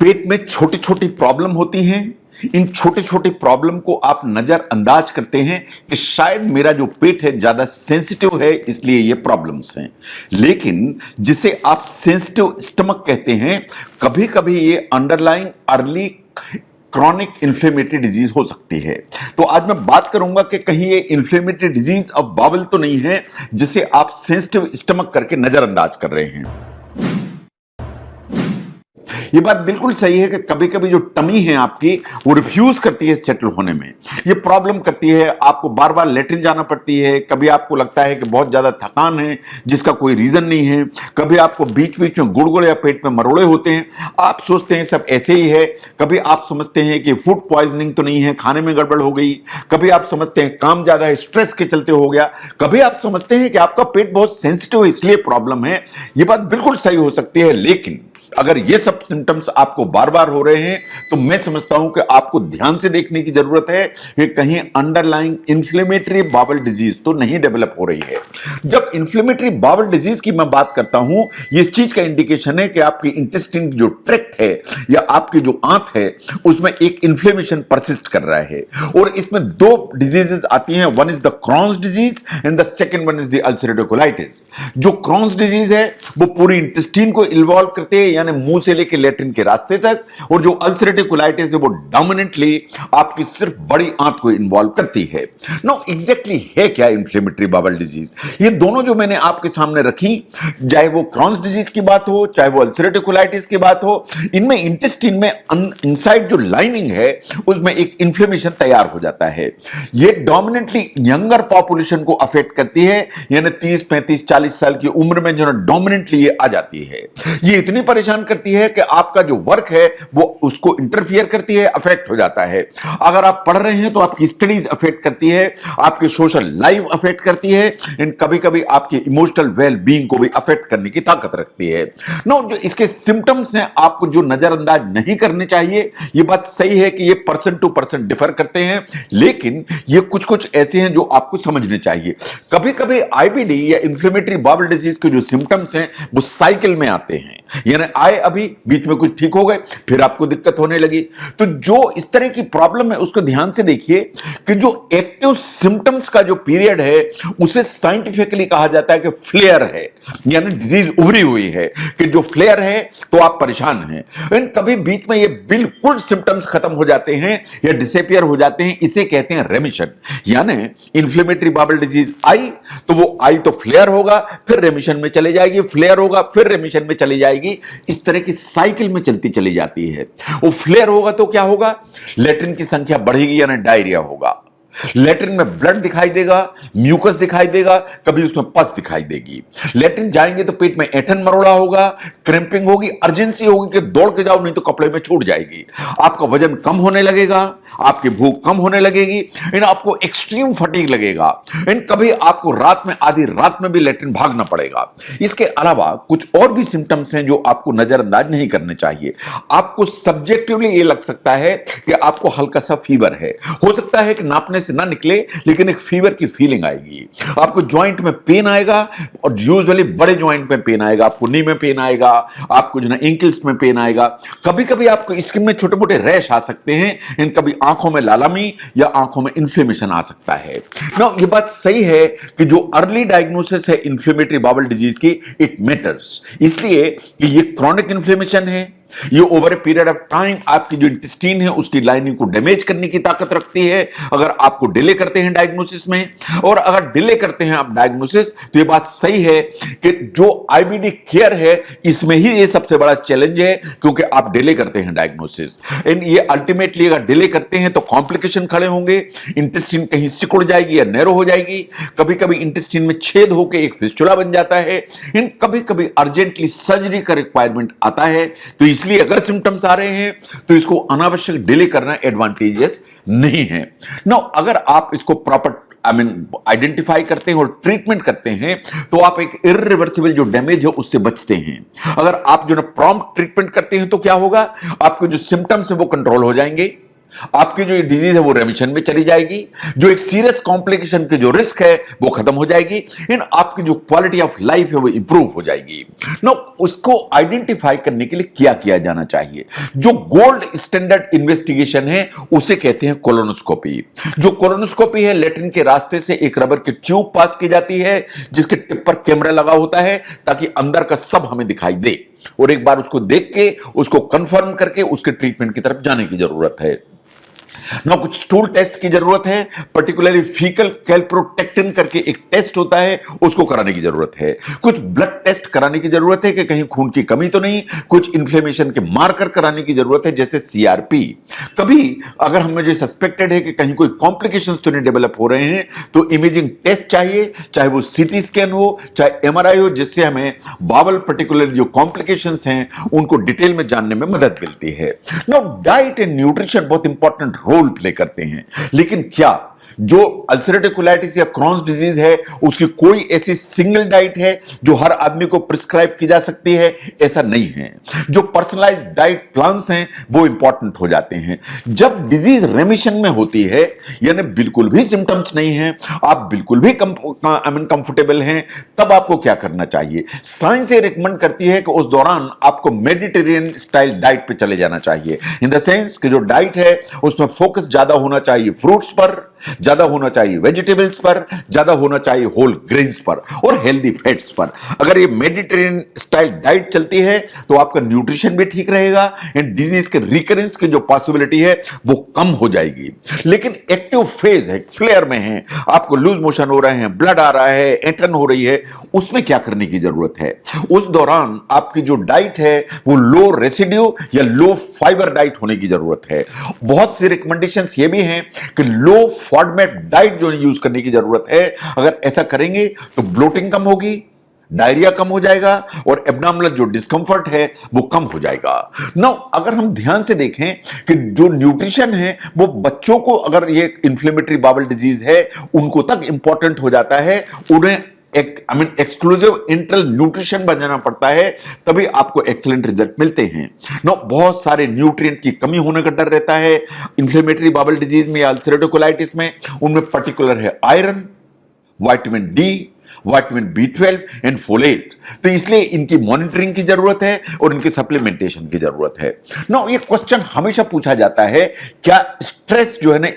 पेट में छोटी छोटी प्रॉब्लम होती हैं। इन छोटे छोटे प्रॉब्लम को आप नजरअंदाज करते हैं कि शायद मेरा जो पेट है ज्यादा सेंसिटिव है, इसलिए ये प्रॉब्लम्स हैं। लेकिन जिसे आप सेंसिटिव स्टमक कहते हैं, कभी कभी ये underlying early chronic inflammatory disease हो सकती है। तो आज मैं बात करूंगा कि कहीं ये इन्फ्लेमेटरी डिजीज ऑफ बावल तो नहीं है जिसे आप सेंसिटिव स्टमक करके नजरअंदाज कर रहे हैं। ये बात बिल्कुल सही है कि कभी कभी जो टमी है आपकी, वो रिफ्यूज करती है सेटल होने में। ये प्रॉब्लम करती है, आपको बार बार लेटरिन जाना पड़ती है। कभी आपको लगता है कि बहुत ज्यादा थकान है जिसका कोई रीजन नहीं है। कभी आपको बीच बीच में गुड़गुड़ या पेट में मरोड़े होते हैं, आप सोचते हैं सब ऐसे ही है। कभी आप समझते हैं कि फूड पॉइजनिंग तो नहीं है, खाने में गड़बड़ हो गई। कभी आप समझते हैं काम ज्यादा है, स्ट्रेस के चलते हो गया। कभी आप समझते हैं कि आपका पेट बहुत सेंसिटिव है इसलिए प्रॉब्लम है। ये बात बिल्कुल सही हो सकती है, लेकिन अगर ये सब सिम्टम्स आपको बार बार हो रहे हैं तो मैं समझता हूं कि आपको ध्यान से देखने की जरूरत है कि कहीं अंडरलाइंग इन्फ्लेमेटरी बावल डिजीज तो नहीं डेवलप हो रही है। जब इन्फ्लेमेटरी बावल डिजीज की मैं बात करता हूं, ये इस चीज का इंडिकेशन है कि आपकी इंटेस्टाइन जो ट्रैक्ट है या आपकी जो आंत है, उसमें एक इन्फ्लेमेशन परसिस्ट कर रहा है। और इसमें दो डिजीजेस आती हैं, one is the Crohn's disease and the second one is the ulcerative colitis. जो क्रॉन्स डिजीज है वो पूरी इंटेस्टाइन को इन्वॉल्व करते हैं, यानी मुंह से लेकर लेट्रिन के रास्ते तक। और जो अल्सरेटिव कोलाइटिस है वो डोमिनेंटली आपकी सिर्फ बड़ी आंत को इन्वॉल्व करती है। नो एग्जैक्टली है क्या इन्फ्लेमेटरी बावल डिजीज? ये दोनों जो मैंने आपके सामने रखी, चाहे वो क्रॉन्स डिजीज की बात हो, चाहे वो अल्सरेटिव कोलाइटिस की बात हो, इनमें इंटेस्टाइन में इनसाइड जो लाइनिंग है उसमें एक इन्फ्लेमेशन तैयार हो जाता है। ये डोमिनेंटली यंगर पॉपुलेशन को अफेक्ट करती है, यानी 30, 35, 40 साल की उम्र में जो डोमिनेंटली ये आ जाती है। ये इतनी परेशान करती है कि आपका जो वर्क है वो उसको इंटरफियर करती है, अफेक्ट हो जाता है। अगर आप पढ़ रहे हैं तो आपकी स्टडीज अफेक्ट करती है, आपकी सोशल लाइफ अफेक्ट करती है, एंड कभी कभी आपकी इमोशनल वेल बीइंग को भी अफेक्ट करने की ताकत रखती है। नो, जो इसके सिम्टम्स हैं आपको जो नजरअंदाज नहीं करने चाहिए। ये बात सही है कि ये पर्सन टू पर्सन डिफर करते हैं, लेकिन ये कुछ कुछ ऐसे हैं जो आपको समझने चाहिए। कभी कभी आईबीडी या इन्फ्लेमेटरी बावल डिजीज के जो सिम्टम्स हैं वो साइकिल में आते हैं, यानी आए अभी, बीच में कुछ ठीक हो गए, फिर आपको दिक्कत होने लगी। तो जो इस तरह की प्रॉब्लम है उसको ध्यान से देखिए कि जो एक्टिव सिम्टम्स का जो पीरियड है उसे साइंटिफिकली कहा जाता है कि फ्लेयर है, यानी डिजीज उभरी हुई है। कि जो फ्लेयर है तो आप परेशान हैं। एंड कभी बीच में ये बिल्कुल सिम्टम्स खत्म हो जाते हैं या डिसअपीयर हो जाते हैं, इसे कहते हैं रेमिशन। यानी इन्फ्लेमेटरी बावल डिजीज आई तो वो आई तो फ्लेयर होगा, फिर रेमिशन में चले जाएगी, फ्लेयर होगा, फिर रेमिशन में चली जाएगी। इस तरह की साइकिल में चलती चली जाती है। वो फ्लेयर होगा तो क्या होगा? लेट्रिन की संख्या बढ़ेगी, यानी डायरिया होगा। लेट्रिन में ब्लड दिखाई देगा, म्यूकस दिखाई देगा, कभी उसमें पस दिखाई देगी। लेट्रिन जाएंगे तो पेट में ऐंठन मरोड़ा होगा, क्रैम्पिंग होगी, अर्जेंसी होगी कि दौड़ के जाओ नहीं तो कपड़े में छूट जाएगी। आपका वजन कम होने लगेगा, आपकी भूख कम होने लगेगी, एंड आपको एक्सट्रीम फटीग लगेगा, एंड कभी आपको रात में, आधी रात में भी लेट्रिन भागना पड़ेगा। इसके अलावा कुछ और भी सिम्टम्स हैं जो आपको नजरअंदाज नहीं करने चाहिए। आपको सब्जेक्टिवली ये लग सकता है कि आपको हल्का सा फीवर है, हो सकता है कि नापने से ना निकले लेकिन एक फीवर की फीलिंग आएगी। आपको जॉइंट में पेन आएगा, और यूजुअली बड़े जॉइंट में पेन आएगा, आपको नी में पेन आएगा, आपको जो ना एंकल्स में पेन आएगा। कभी कभी आपको स्किन में छोटे मोटे रैश आ सकते हैं, एंड कभी आंखों में लालामी या आंखों में इन्फ्लेमेशन आ सकता है। ना, ये बात सही है कि जो अर्ली डायग्नोसिस है इन्फ्लेमेटरी बावल डिजीज की, इट मैटर्स, इसलिए कि ये क्रॉनिक इन्फ्लेमेशन है। ये over a period of time आपकी जो इंटेस्टाइन है उसकी लाइनिंग को डैमेज करने की ताकत रखती है अगर आपको डिले करते हैं डायग्नोसिस में। और अगर डिले करते हैं आप डायग्नोसिस, तो ये बात सही है कि जो आईबीडी केयर है इसमें ही ये सबसे बड़ा चैलेंज है, क्योंकि आप डिले करते हैं डायग्नोसिस। एंड ये अल्टीमेटली अगर डिले करते हैं तो कॉम्प्लिकेशन खड़े होंगे, इंटेस्टाइन कहीं सिकुड़ जाएगी या नैरो हो जाएगी, कभी कभी इंटेस्टाइन में छेद होकर एक फिस्टुला बन जाता है, एंड कभी कभी अर्जेंटली सर्जरी का रिक्वायरमेंट आता है। तो इसलिए अगर सिम्टम्स आ रहे हैं तो इसको अनावश्यक डिले करना एडवांटेजेस नहीं है। नो, अगर आप इसको प्रॉपर आइडेंटिफाई करते हैं और ट्रीटमेंट करते हैं तो आप एक इर्रिवर्सिबल जो डैमेज है उससे बचते हैं। अगर आप जो ना प्रॉम्प्ट ट्रीटमेंट करते हैं तो क्या होगा? आपके जो सिम्टम्स है वो कंट्रोल हो जाएंगे, आपकी जो डिजीज है वो रेमिशन में चली जाएगी, जो एक सीरियस कॉम्प्लिकेशन के जो रिस्क है वो खत्म हो जाएगी, इन आपकी जो क्वालिटी ऑफ लाइफ है वो इंप्रूव हो जाएगी। नो, उसको आइडेंटिफाई करने के लिए क्या किया जाना चाहिए? जो गोल्ड स्टैंडर्ड इन्वेस्टिगेशन है उसे कहते हैं कोलोनोस्कोपी। जो कोलोनोस्कोपी है, लेट्रिन के रास्ते से एक रबर की ट्यूब पास की जाती है जिसके टिप पर कैमरा लगा होता है ताकि अंदर का सब हमें दिखाई दे, और एक बार उसको देख के उसको कंफर्म करके उसके ट्रीटमेंट की तरफ जाने की जरूरत है। ना कुछ स्टूल टेस्ट की जरूरत है, पर्टिकुलरली फीकल कैल्प्रोटेक्टिन करके एक टेस्ट होता है, उसको कराने की जरूरत है। कुछ ब्लड टेस्ट कराने की जरूरत है कि कहीं खून की कमी तो नहीं, कुछ इन्फ्लेमेशन के मार्कर कराने की जरूरत है जैसे सीआरपी। कभी अगर हमें जो सस्पेक्टेड है कि कहीं कोई कॉम्प्लिकेशंस तो नहीं डेवलप हो रहे हैं तो इमेजिंग टेस्ट चाहिए, चाहे वो सीटी स्कैन हो चाहे एमआरआई हो, जिससे हमें बावल पर्टिकुलर जो कॉम्प्लिकेशंस हैं उनको डिटेल में जानने में मदद मिलती है। नो, डाइट एंड न्यूट्रिशन बहुत इंपॉर्टेंट रोल प्ले करते हैं, लेकिन क्या जो अल्सरेटिव कोलाइटिस या क्रॉन्स डिजीज है उसकी कोई ऐसी सिंगल डाइट है जो हर आदमी को प्रिस्क्राइब की जा सकती है? ऐसा नहीं है। जो पर्सनलाइज्ड डाइट प्लान्स हैं वो इंपॉर्टेंट हो जाते हैं। जब डिजीज रेमिशन में होती है, यानी बिल्कुल भी सिम्टम्स नहीं है, आप बिल्कुल भी कंफर्टेबल हैं, तब आपको क्या करना चाहिए? साइंस ये रिकमेंड करती है कि उस दौरान आपको मेडिटेरियन स्टाइल डाइट पे चले जाना चाहिए। इन द सेंस कि जो डाइट है उसमें फोकस ज्यादा होना चाहिए फ्रूट्स पर, ज्यादा होना चाहिए वेजिटेबल्स पर, ज्यादा होना चाहिए होल ग्रेन्स पर और हेल्दी फैट्स पर। अगर ये मेडिटेरियन स्टाइल डाइट चलती है तो आपका न्यूट्रिशन भी ठीक रहेगा एंड डिजीज के रिकरेंस की जो पॉसिबिलिटी है वो कम हो जाएगी। लेकिन एक्टिव फेज है, फ्लेयर में है, आपको लूज मोशन हो रहे हैं, ब्लड आ रहा है, एटन हो रही है, उसमें क्या करने की जरूरत है? उस दौरान आपकी जो डाइट है वो लो रेसिड्यू या लो फाइबर डाइट होने की जरूरत है। बहुत सी रिकमेंडेशंस ये भी हैं कि लो फॉडमेट डाइट जो यूज करने की जरूरत है। अगर ऐसा करेंगे तो ब्लोटिंग कम होगी, डायरिया कम हो जाएगा और एब्डोमिनल जो डिस्कंफर्ट है वो कम हो जाएगा। नाउ अगर हम ध्यान से देखें कि जो न्यूट्रिशन है वो बच्चों को, अगर ये इन्फ्लेमेटरी बाउल डिजीज है उनको तक इंपॉर्टेंट हो जाता है, उन्हें एक्सक्लूसिव इंटरल न्यूट्रिशन बनाना पड़ता है, तभी आपको एक्सीलेंट रिजल्ट मिलते हैं। नो, बहुत सारे न्यूट्रिएंट की कमी होने का डर रहता है इन्फ्लेमेटरी बाउल डिजीज में या अल्सरेटिव कोलाइटिस में। उनमें पर्टिकुलर है iron, vitamin D, vitamin B12 and folate. तो इसलिए इनकी मॉनिटरिंग की जरूरत है और इनकी सप्लीमेंटेशन की जरूरत है। नो, ये क्वेश्चन हमेशा पूछा जाता है, क्या स्ट्रेस जो है ना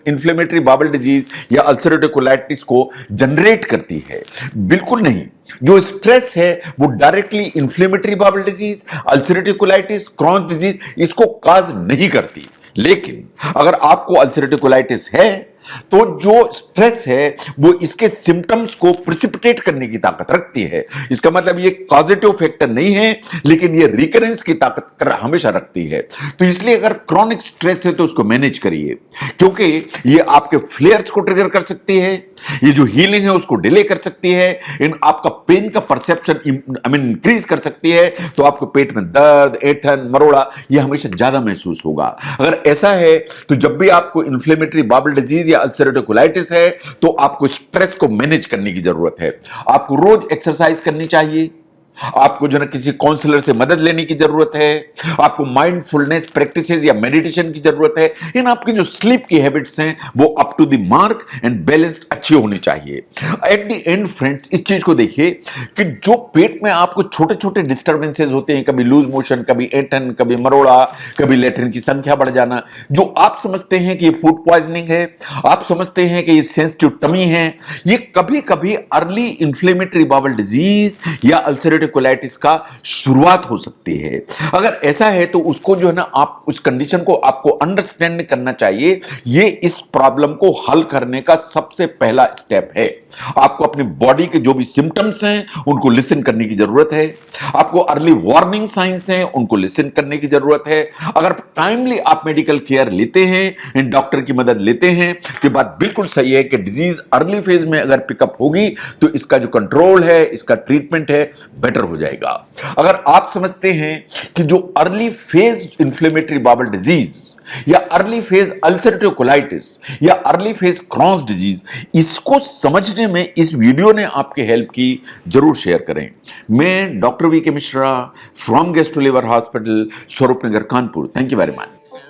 इन्फ्लेमेटरी बाउल डिजीज या अल्सरेटिव कोलाइटिस को जनरेट करती है? बिल्कुल नहीं। जो स्ट्रेस है वो directly inflammatory bowel disease, ulcerative colitis, Crohn's disease इसको काज नहीं करती। लेकिन अगर आपको अल्सरेटिव कोलाइटिस है तो जो स्ट्रेस है वो इसके सिम्टम्स को प्रिसिपिटेट करने की ताकत रखती है। इसका मतलब ये पॉजिटिव फैक्टर नहीं है, लेकिन ये रिकरेंस की ताकत हमेशा रखती है। तो इसलिए अगर क्रॉनिक स्ट्रेस है तो उसको मैनेज करिए, क्योंकि ये आपके फ्लेयर्स को ट्रिगर कर सकती है, ये जो हीलिंग है उसको डिले कर सकती है, इन आपका पेन का परसेप्शन इंक्रीज कर सकती है, तो आपको पेट में दर्द, ऐंठन, मरोड़ा ये हमेशा ज्यादा महसूस होगा। अगर ऐसा है तो जब भी आपको इन्फ्लेमेटरी बाउल डिजीज या अल्सरेटिव कोलाइटिस है तो आपको स्ट्रेस को मैनेज करने की जरूरत है। आपको रोज एक्सरसाइज करनी चाहिए, आपको जो ना किसी काउंसलर से मदद लेने की जरूरत है, आपको माइंडफुलनेस प्रैक्टिसेस या मेडिटेशन की जरूरत है। इन आपकी जो स्लीप की हैबिट्स हैं वो up to the mark and balanced अच्छी होनी चाहिए। एट द एंड फ्रेंड्स, इस चीज को देखिए कि जो पेट में आपको छोटे छोटे डिस्टर्बेंसेस होते हैं, कभी लूज मोशन, कभी ऐंठन, कभी मरोड़ा, कभी लेट्रिन की संख्या बढ़ जाना, जो आप समझते हैं कि ये फूड पॉइजनिंग है, आप समझते हैं कि ये सेंसिटिव टमी है, ये कभी कभी अर्ली इन्फ्लेमेटरी बाउल डिजीज या अल्सरेटिव कोलाइटिस का शुरुआत हो सकती है। अगर ऐसा है तो उसको जो है ना, आप उस कंडीशन को आपको अंडरस्टैंड करना चाहिए। ये इस प्रॉब्लम को हल करने का सबसे पहला स्टेप है। आपको अपनी बॉडी के जो भी सिम्टम्स हैं उनको लिसन करने की जरूरत है, आपको अर्ली वार्निंग साइंस हैं उनको लिसन करने की जरूरत है। अगर टाइमली आप मेडिकल केयर लेते हैं एंड डॉक्टर की मदद लेते हैं तो बात बिल्कुल सही है कि डिजीज अर्ली फेज में अगर पिकअप होगी तो इसका जो कंट्रोल है, इसका ट्रीटमेंट है, बेटर हो जाएगा। अगर आप समझते हैं कि जो early phase inflammatory bowel disease या अर्ली फेज अल्सरेटिव कोलाइटिस या अर्ली फेज क्रॉन्स डिजीज, इसको समझने में इस वीडियो ने आपकी हेल्प की, जरूर शेयर करें। मैं doctor V K Mishra from gastro liver hospital, Swaroop Nagar, Kanpur. Thank you very much.